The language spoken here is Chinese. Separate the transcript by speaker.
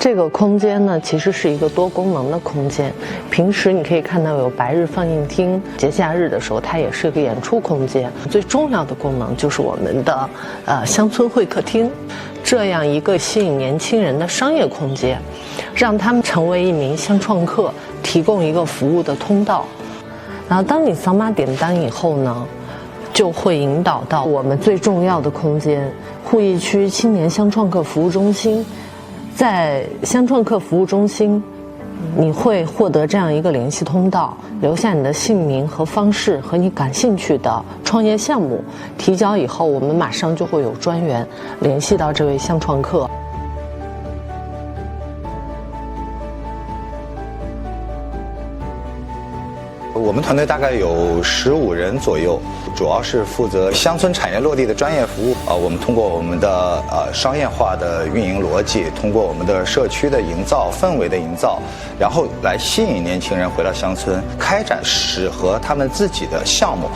Speaker 1: 这个空间呢，其实是一个多功能的空间。平时你可以看到有白日放映厅，节假日的时候它也是一个演出空间。最重要的功能就是我们的乡村会客厅，这样一个吸引年轻人的商业空间，让他们成为一名乡创客，提供一个服务的通道。然后当你扫码点单以后呢，就会引导到我们最重要的空间——鄠邑区青年乡创客服务中心。在乡创客服务中心，你会获得这样一个联系通道，留下你的姓名和方式和你感兴趣的创业项目，提交以后，我们马上就会有专员联系到这位乡创客。
Speaker 2: 我们团队大概有15人左右，主要是负责乡村产业落地的专业服务。我们通过我们的商业化的运营逻辑，通过我们的社区的营造、氛围的营造，然后来吸引年轻人回到乡村，开展适合他们自己的项目。